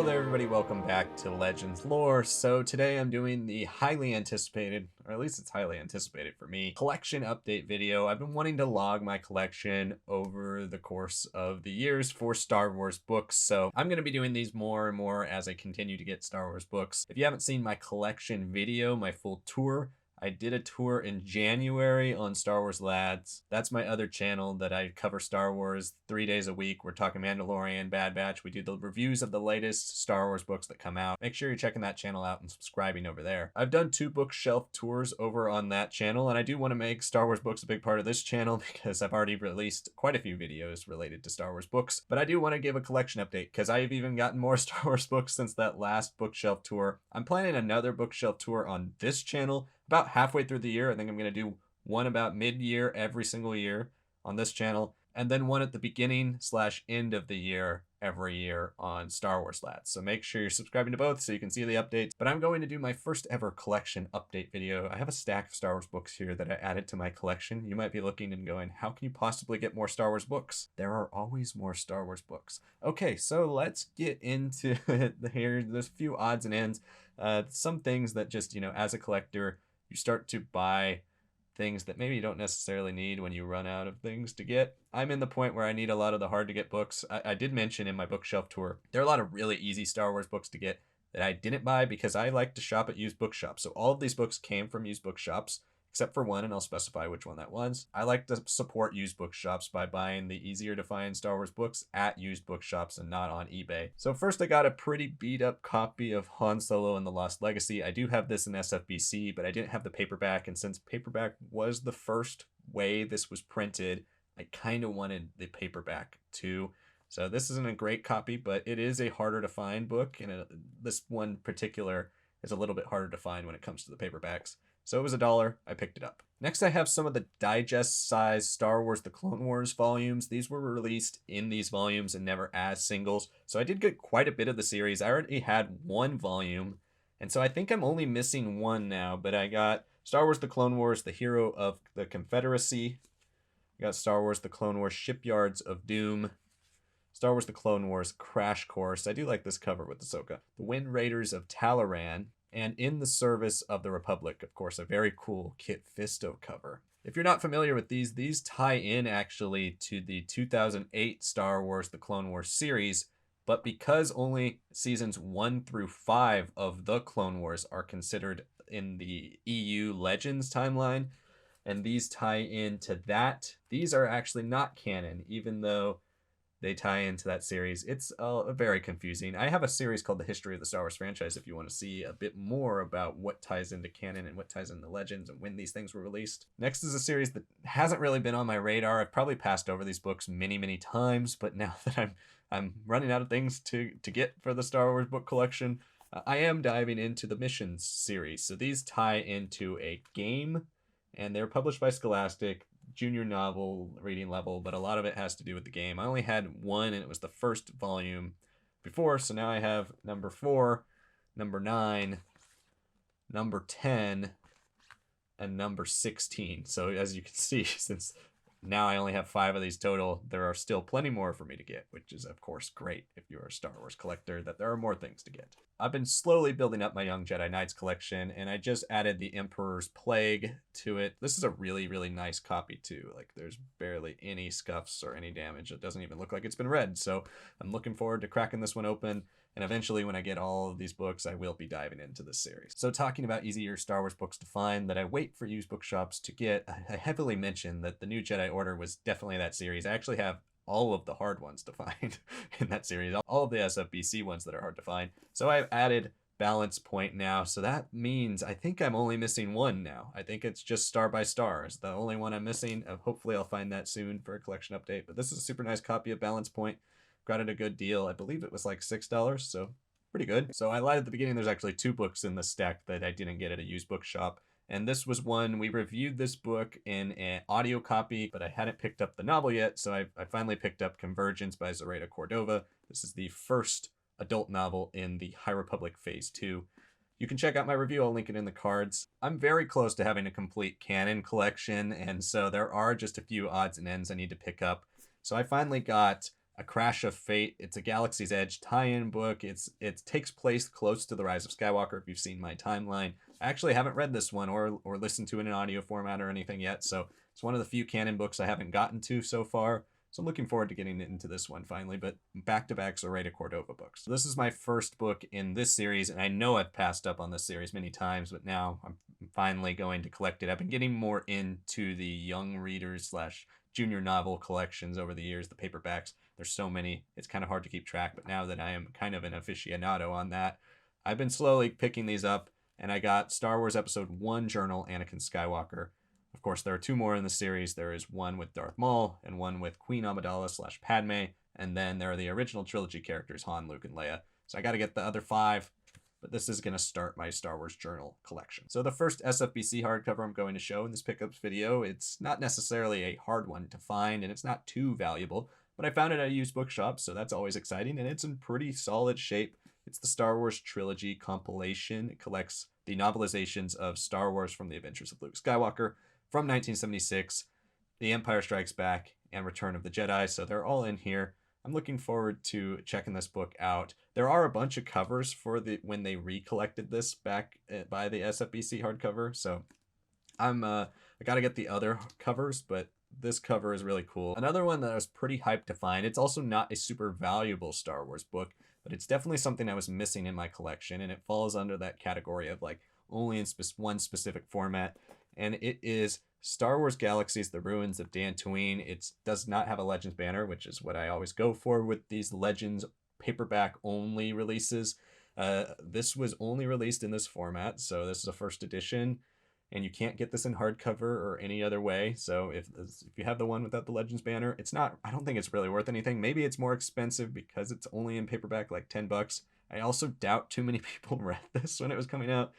Hello there everybody, welcome back to Legends Lore. So today I'm doing the highly anticipated, or at least it's highly anticipated for me, collection update video. I've been wanting to log my collection over the course of the years for Star Wars books, so I'm going to be doing these more and more as I continue to get Star Wars books. If you haven't seen my collection video, my full tour, I did a tour in January on Star Wars Lads. That's my other channel that I cover Star Wars 3 days a week. We're talking Mandalorian, Bad Batch. We do the reviews of the latest Star Wars books that come out. Make sure you're checking that channel out and subscribing over there. I've done 2 bookshelf tours over on that channel, and I do want to make Star Wars books a big part of this channel because I've already released quite a few videos related to Star Wars books. But I do want to give a collection update because I've even gotten more Star Wars books since that last bookshelf tour. I'm planning another bookshelf tour on this channel about halfway through the year. I think I'm going to do one about mid-year every single year on this channel, and then one at the beginning / end of the year every year on Star Wars Lads. So make sure you're subscribing to both so you can see the updates. But I'm going to do my first ever collection update video. I have a stack of Star Wars books here that I added to my collection. You might be looking and going, how can you possibly get more Star Wars books? There are always more Star Wars books. Okay, so let's get into it here. There's a few odds and ends. Some things that just, as a collector, you start to buy things that maybe you don't necessarily need when you run out of things to get. I'm in the point where I need a lot of the hard to get books. I did mention in my bookshelf tour, there are a lot of really easy Star Wars books to get that I didn't buy because I like to shop at used bookshops. So all of these books came from used bookshops, except for one, and I'll specify which one that was. I like to support used bookshops by buying the easier to find Star Wars books at used bookshops and not on eBay. So first I got a pretty beat up copy of Han Solo and the Lost Legacy. I do have this in SFBC, but I didn't have the paperback, and since paperback was the first way this was printed, I kind of wanted the paperback too. So this isn't a great copy, but it is a harder to find book, and this one particular is a little bit harder to find when it comes to the paperbacks. So it was $1. I picked it up. Next, I have some of the digest size Star Wars The Clone Wars volumes. These were released in these volumes and never as singles. So I did get quite a bit of the series. I already had 1 volume, and so I think I'm only missing 1 now. But I got Star Wars The Clone Wars, The Hero of the Confederacy. I got Star Wars The Clone Wars, Shipyards of Doom. Star Wars The Clone Wars, Crash Course. I do like this cover with Ahsoka. The Wind Raiders of Talaran. And In the Service of the Republic, of course, a very cool Kit Fisto cover. If you're not familiar with these tie in actually to the 2008 Star Wars The Clone Wars series, but because only seasons 1 through 5 of The Clone Wars are considered in the EU Legends timeline, and these tie into that, these are actually not canon, even though they tie into that series. It's very confusing. I have a series called The History of the Star Wars Franchise if you want to see a bit more about what ties into canon and what ties into Legends and when these things were released. Next is a series that hasn't really been on my radar. I've probably passed over these books many times, but now that I'm running out of things to get for the Star Wars book collection, I am diving into the Missions series. So these tie into a game, and they're published by Scholastic. Junior novel reading level, but a lot of it has to do with the game. I only had 1, and it was the first volume before, so now I have number 4, number 9, number 10, and number 16. So as you can see, since now I only have 5 of these total, there are still plenty more for me to get, which is of course great if you're a Star Wars collector, that there are more things to get. I've been slowly building up my Young Jedi Knights collection, and I just added the Emperor's Plague to it. This is a really nice copy too. Like, there's barely any scuffs or any damage. It doesn't even look like it's been read. So I'm looking forward to cracking this one open. And eventually, when I get all of these books, I will be diving into this series. So talking about easier Star Wars books to find that I wait for used bookshops to get, I heavily mentioned that the New Jedi Order was definitely that series. I actually have all of the hard ones to find in that series, all of the SFBC ones that are hard to find. So I've added Balance Point now, so that means I think I'm only missing 1 now. I think it's just Star by Star is the only one I'm missing. Hopefully I'll find that soon for a collection update, but this is a super nice copy of Balance Point. Got it a good deal. I believe it was like $6, so pretty good. So I lied at the beginning, there's actually 2 books in the stack that I didn't get at a used bookshop. And this was one, we reviewed this book in an audio copy, but I hadn't picked up the novel yet, so I finally picked up Convergence by Zoraida Cordova. This is the first adult novel in the High Republic Phase 2. You can check out my review, I'll link it in the cards. I'm very close to having a complete canon collection, and so there are just a few odds and ends I need to pick up. So I finally got A Crash of Fate. It's a Galaxy's Edge tie-in book. It takes place close to The Rise of Skywalker if you've seen my timeline. I actually haven't read this one or listened to it in audio format or anything yet, so it's one of the few canon books I haven't gotten to so far. So I'm looking forward to getting into this one finally, but back-to-backs are Rey de Cordova books. So this is my first book in this series, and I know I've passed up on this series many times, but now I'm finally going to collect it. I've been getting more into the young readers slash junior novel collections over the years, the paperbacks. There's so many, it's kind of hard to keep track, but now that I am kind of an aficionado on that, I've been slowly picking these up, and I got Star Wars Episode 1 Journal, Anakin Skywalker. Of course, there are 2 more in the series. There is one with Darth Maul and one with Queen Amidala slash Padme. And then there are the original trilogy characters, Han, Luke, and Leia. So I got to get the other 5, but this is going to start my Star Wars Journal collection. So the first SFBC hardcover I'm going to show in this pickups video, it's not necessarily a hard one to find, and it's not too valuable, but I found it at a used bookshop, so that's always exciting, and it's in pretty solid shape. It's the Star Wars Trilogy compilation. It collects the novelizations of Star Wars from the Adventures of Luke Skywalker, from 1976, The Empire Strikes Back, and Return of the Jedi, so they're all in here. I'm looking forward to checking this book out. There are a bunch of covers for when they recollected this back by the SFBC hardcover, so I gotta get the other covers, but this cover is really cool. Another one that I was pretty hyped to find, it's also not a super valuable Star Wars book, but it's definitely something I was missing in my collection, and it falls under that category of like only in one specific format. And it is Star Wars Galaxies, The Ruins of Dantooine. It does not have a Legends banner, which is what I always go for with these Legends paperback only releases. This was only released in this format, so this is a first edition, and you can't get this in hardcover or any other way. So if you have the one without the Legends banner, it's not, I don't think it's really worth anything. Maybe it's more expensive because it's only in paperback, like $10. I also doubt too many people read this when it was coming out.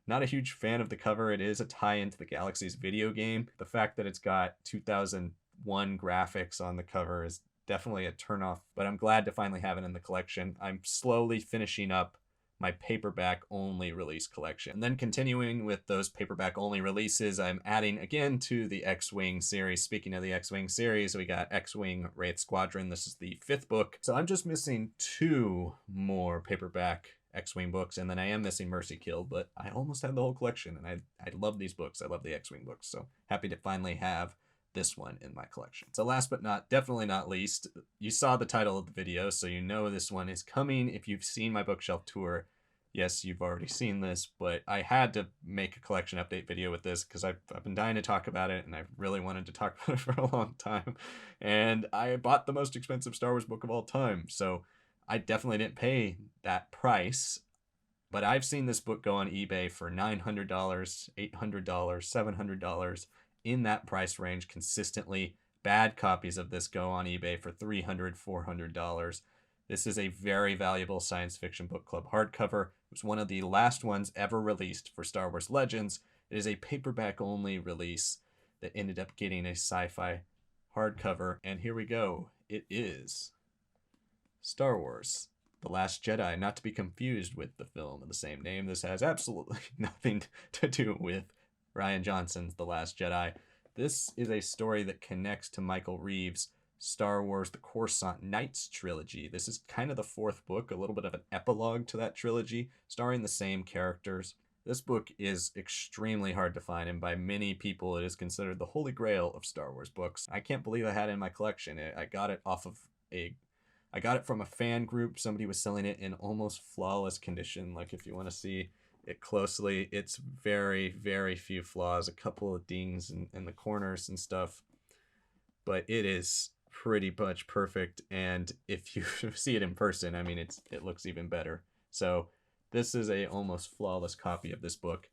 Not a huge fan of the cover. It is a tie-in to the Galaxy's video game. The fact that it's got 2001 graphics on the cover is definitely a turnoff, but I'm glad to finally have it in the collection. I'm slowly finishing up my paperback only release collection. And then continuing with those paperback only releases, I'm adding again to the X-Wing series. Speaking of the X-Wing series, we got X-Wing Wraith Squadron. This is the 5th book. So I'm just missing 2 more paperback X-Wing books, and then I am missing Mercy Kill, but I almost had the whole collection, and I love these books. I love the X-Wing books, so happy to finally have this one in my collection. So last but definitely not least, you saw the title of the video, so you know this one is coming if you've seen my bookshelf tour. Yes, you've already seen this, but I had to make a collection update video with this because I've been dying to talk about it, and I really wanted to talk about it for a long time. And I bought the most expensive Star Wars book of all time, so I definitely didn't pay that price, but I've seen this book go on eBay for $900, $800, $700, in that price range consistently. Bad copies of this go on eBay for $300, $400. This is a very valuable science fiction book club hardcover. It was one of the last ones ever released for Star Wars Legends. It is a paperback only release that ended up getting a sci-fi hardcover, and here we go. It is Star Wars The Last Jedi, not to be confused with the film of the same name. This has absolutely nothing to do with Rian Johnson's The Last Jedi. This is a story that connects to Michael Reeves' Star Wars The Coruscant Nights trilogy. This is kind of the 4th book, a little bit of an epilogue to that trilogy, starring the same characters. This book is extremely hard to find, and by many people it is considered the holy grail of Star Wars books. I can't believe I had it in my collection. I got it from a fan group. Somebody was selling it in almost flawless condition. Like, if you want to see it closely, it's very, very few flaws, a couple of dings in the corners and stuff, but it is pretty much perfect. And if you see it in person, I mean, it looks even better. So this is a almost flawless copy of this book.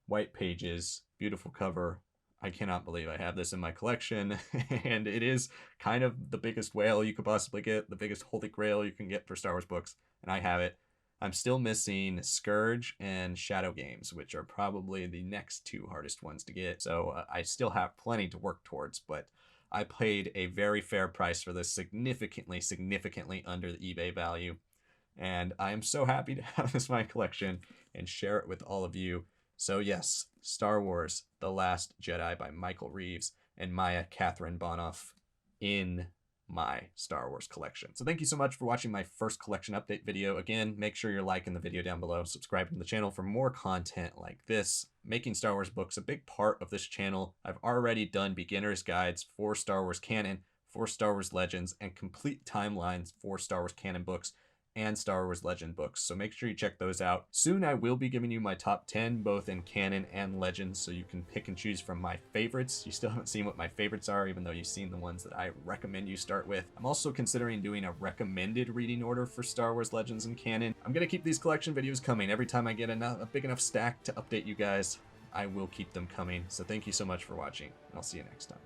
White pages, beautiful cover. I cannot believe I have this in my collection, and it is kind of the biggest whale you could possibly get, the biggest holy grail you can get for Star Wars books, and I have it. I'm still missing Scourge and Shadow Games, which are probably the next 2 hardest ones to get, so I still have plenty to work towards, but I paid a very fair price for this, significantly under the eBay value, and I am so happy to have this in my collection and share it with all of you. So yes, Star Wars The Last Jedi by Michael Reeves and Maya Catherine Bonoff in my Star Wars collection. So thank you so much for watching my first collection update video. Again, make sure you're liking the video down below, subscribing to the channel for more content like this. Making Star Wars books a big part of this channel. I've already done beginner's guides for Star Wars canon, for Star Wars Legends, and complete timelines for Star Wars canon books and Star Wars Legend books, so make sure you check those out. Soon I will be giving you my top 10, both in canon and Legends, so you can pick and choose from my favorites. You still haven't seen what my favorites are, even though you've seen the ones that I recommend you start with. I'm also considering doing a recommended reading order for Star Wars Legends and canon. I'm gonna keep these collection videos coming. Every time I get a big enough stack to update you guys, I will keep them coming. So thank you so much for watching, and I'll see you next time.